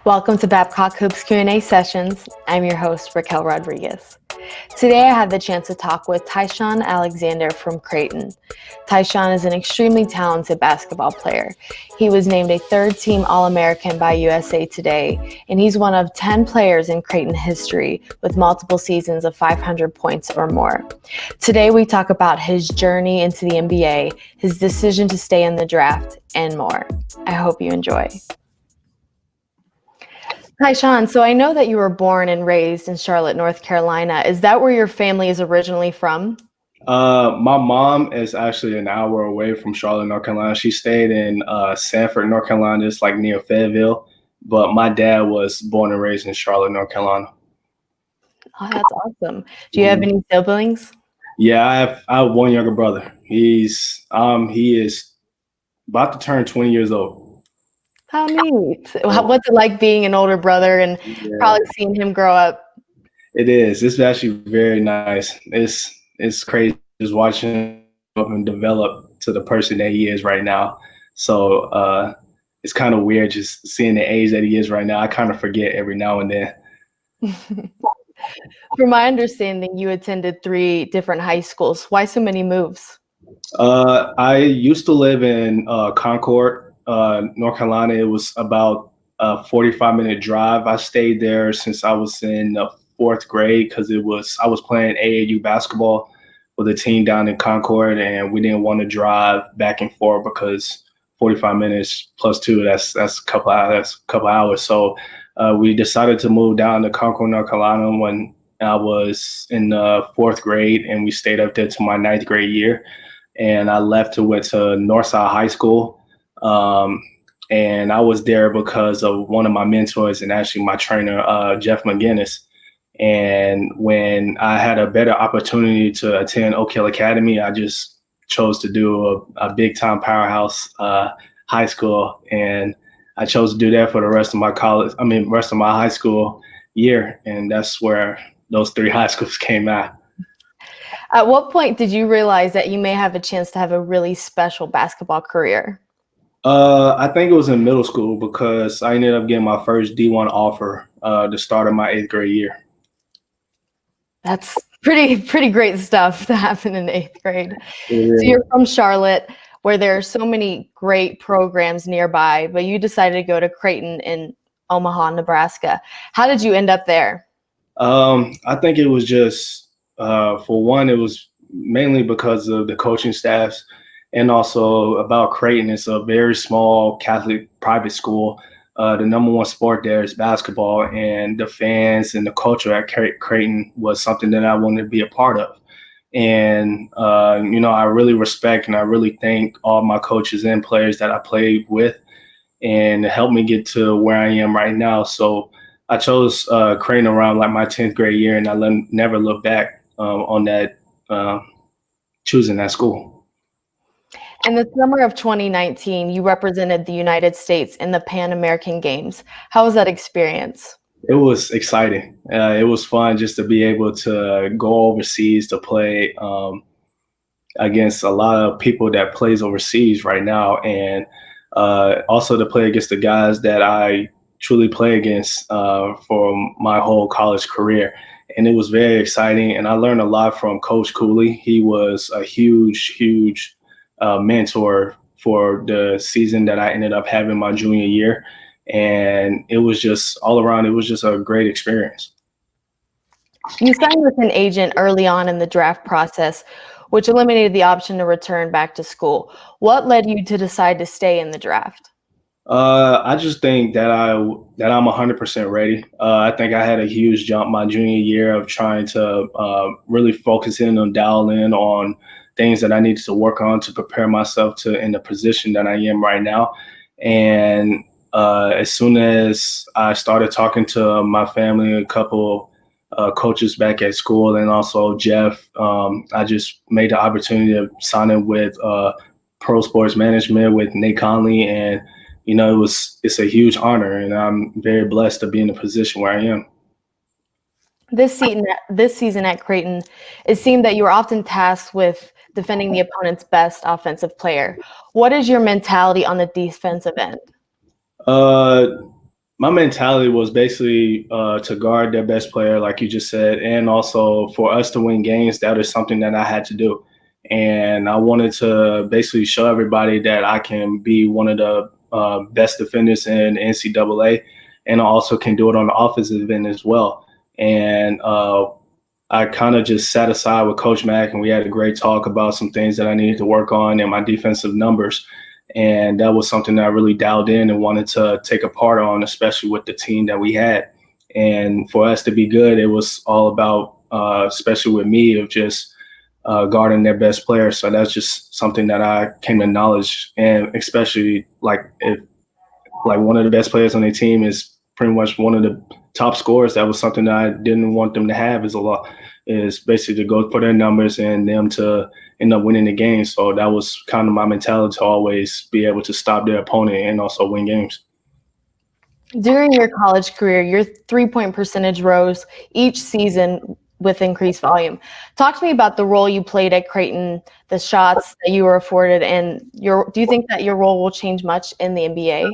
Welcome to Babcock Hoops Q&A Sessions. I'm your host, Raquel Rodriguez. Today I had the chance to talk with Ty-Shon Alexander from Creighton. Ty-Shon is an extremely talented basketball player. He was named a third-team All-American by USA Today, and he's one of 10 players in Creighton history with multiple seasons of 500 points or more. Today we talk about his journey into the NBA, his decision to stay in the draft, and more. I hope you enjoy. Hi, Sean. So I know that you were born and raised in Charlotte, North Carolina. Is that where your family is originally from? My mom is actually an hour away from Charlotte, North Carolina. She stayed in Sanford, North Carolina, just like near Fayetteville. But my dad was born and raised in Charlotte, North Carolina. Oh, that's awesome. Do you have any siblings? Yeah, I have one younger brother. He is about to turn 20 years old. How neat. What's it like being an older brother and probably seeing him grow up? It is. It's actually very nice. It's crazy just watching him grow up and develop to the person that he is right now. So it's kind of weird just seeing the age that he is right now. I kind of forget every now and then. From my understanding, you attended 3 different high schools. Why so many moves? I used to live in Concord, North Carolina. It was about a 45-minute drive. I stayed there since I was in 4th grade because I was playing AAU basketball with a team down in Concord, and we didn't want to drive back and forth because 45 minutes plus 2, that's a couple hours. So we decided to move down to Concord, North Carolina when I was in 4th grade, and we stayed up there to my 9th grade year. And I went to Northside High School. And I was there because of one of my mentors and actually my trainer, Jeff McGinnis. And when I had a better opportunity to attend Oak Hill Academy, I just chose to do a big-time powerhouse high school. And I chose to do that for the rest of my high school year. And that's where those 3 high schools came out. At what point did you realize that you may have a chance to have a really special basketball career? I think it was in middle school because I ended up getting my first D1 offer the start of my 8th grade year. That's pretty great stuff to happen in 8th grade. Yeah. So you're from Charlotte, where there are so many great programs nearby, but you decided to go to Creighton in Omaha, Nebraska. How did you end up there? I think it was just, for one, it was mainly because of the coaching staffs and also about Creighton. It's a very small Catholic private school. The number one sport there is basketball, and the fans and the culture at Creighton was something that I wanted to be a part of. And, I really respect and I really thank all my coaches and players that I played with and helped me get to where I am right now. So I chose Creighton around like my 10th grade year, and I never look back on that, choosing that school. In the summer of 2019, you represented the United States in the Pan American Games. How was that experience? It was exciting. It was fun just to be able to go overseas to play against a lot of people that plays overseas right now, and also to play against the guys that I truly play against for my whole college career. And it was very exciting, and I learned a lot from Coach Cooley. He was a huge mentor for the season that I ended up having my junior year. And it was just all around, it was just a great experience. You signed with an agent early on in the draft process, which eliminated the option to return back to school. What led you to decide to stay in the draft? I just think that I'm 100% ready. I think I had a huge jump my junior year of trying to really focus in on dial in on things that I needed to work on to prepare myself to in the position that I am right now. And as soon as I started talking to my family, a couple coaches back at school, and also Jeff, I just made the opportunity to sign in with Pro Sports Management with Nate Conley, and it's a huge honor, and I'm very blessed to be in the position where I am. This season at Creighton, it seemed that you were often tasked with defending the opponent's best offensive player. What is your mentality on the defensive end? My mentality was basically to guard their best player, like you just said, and also for us to win games, that is something that I had to do. And I wanted to basically show everybody that I can be one of the best defenders in NCAA, and I also can do it on the offensive end as well. And I kind of just sat aside with Coach Mack, and we had a great talk about some things that I needed to work on and my defensive numbers. And that was something that I really dialed in and wanted to take a part on, especially with the team that we had. And for us to be good, it was all about, especially with me, of just guarding their best player. So that's just something that I came to knowledge. And especially if one of the best players on their team is pretty much one of the top scorers, that was something that I didn't want them to have is basically to go for their numbers and them to end up winning the game. So that was kind of my mentality, to always be able to stop their opponent and also win games. During your college career, your three-point percentage rose each season with increased volume. Talk to me about the role you played at Creighton, the shots that you were afforded, and do you think that your role will change much in the NBA?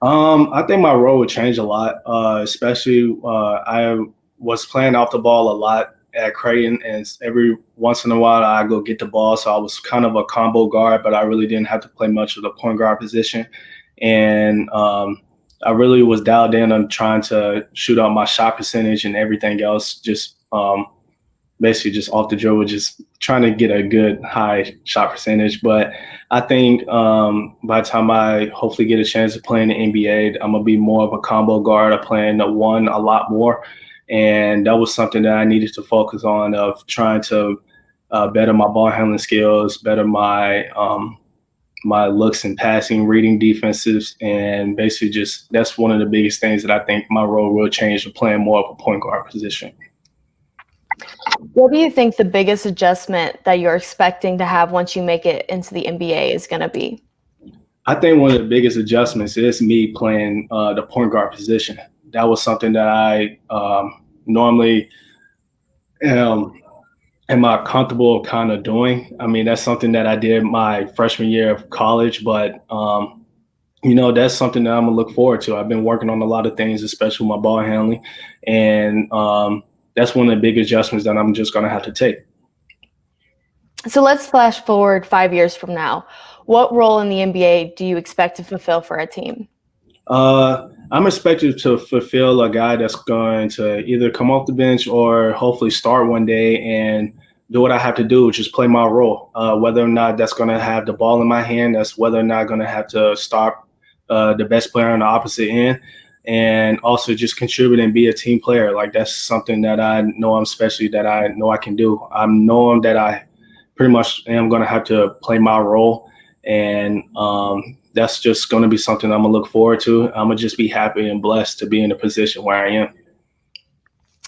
I think my role would change a lot, especially I was playing off the ball a lot at Creighton, and every once in a while I go get the ball. So I was kind of a combo guard, but I really didn't have to play much of the point guard position. And I really was dialed in on trying to shoot up my shot percentage and everything else, just basically just off the dribble, just trying to get a good high shot percentage. But I think by the time I hopefully get a chance to play in the NBA, I'm going to be more of a combo guard. I'm playing the one a lot more. And that was something that I needed to focus on, of trying to better my ball handling skills, better my my looks and passing, reading defenses, and basically just that's one of the biggest things that I think my role will change to playing more of a point guard position. What do you think the biggest adjustment that you're expecting to have once you make it into the NBA is going to be? I think one of the biggest adjustments is me playing the point guard position. That was something that I normally am I comfortable kind of doing. I mean, that's something that I did my freshman year of college, but that's something that I'm gonna look forward to. I've been working on a lot of things, especially with my ball handling, and that's one of the big adjustments that I'm just gonna have to take. So let's flash forward 5 years from now. What role in the NBA do you expect to fulfill for a team? I'm expected to fulfill a guy that's going to either come off the bench or hopefully start one day and do what I have to do, which is play my role. Whether or not that's going to have the ball in my hand, that's whether or not I'm going to have to stop the best player on the opposite end, and also just contribute and be a team player. Like, that's something that I know that I know I can do. I'm knowing that I pretty much am going to have to play my role, and that's just going to be something I'm going to look forward to. I'm going to just be happy and blessed to be in the position where I am.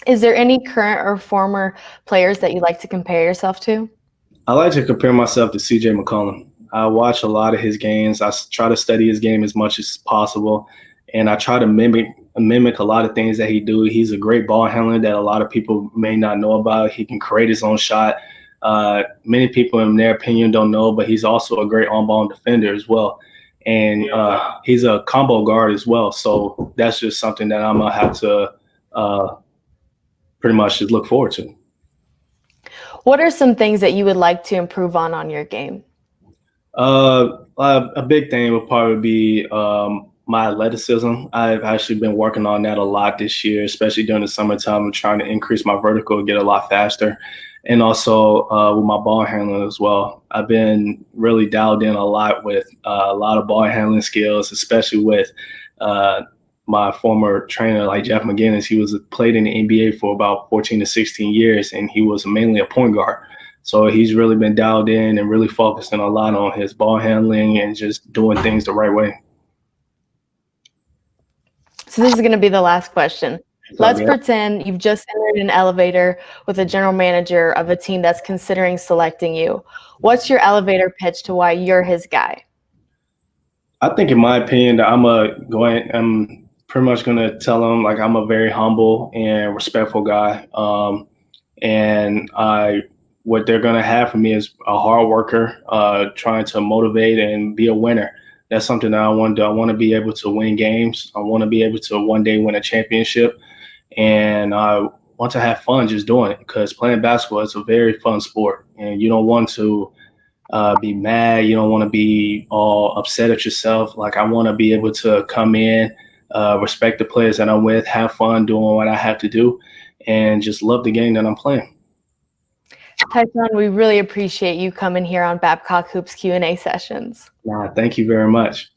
Is there any current or former players that you like to compare yourself to? I like to compare myself to CJ McCollum. I watch a lot of his games. I try to study his game as much as possible, and I try to mimic a lot of things that he do. He's a great ball handler that a lot of people may not know about. He can create his own shot. Many people, in their opinion, don't know, but he's also a great on-ball defender as well. And he's a combo guard as well. So that's just something that I'm going to have to pretty much just look forward to. What are some things that you would like to improve on your game? A big thing would probably be my athleticism. I've actually been working on that a lot this year, especially during the summertime. I'm trying to increase my vertical, get a lot faster. And also with my ball handling as well. I've been really dialed in a lot with a lot of ball handling skills, especially with my former trainer, like Jeff McGinnis. He played in the NBA for about 14 to 16 years, and he was mainly a point guard. So he's really been dialed in and really focusing a lot on his ball handling and just doing things the right way. So this is going to be the last question. Let's pretend you've just entered an elevator with a general manager of a team that's considering selecting you. What's your elevator pitch to why you're his guy? I think, in my opinion, that I'm pretty much going to tell them, like, I'm a very humble and respectful guy. And what they're going to have for me is a hard worker, trying to motivate and be a winner. that's something that I want to do. I want to be able to win games. I want to be able to one day win a championship. And I want to have fun just doing it, because playing basketball is a very fun sport, and you don't want to be mad. You don't want to be all upset at yourself. Like, I want to be able to come in, respect the players that I'm with, have fun doing what I have to do, and just love the game that I'm playing. Ty-Shon, we really appreciate you coming here on Babcock Hoops Q&A Sessions. Thank you very much.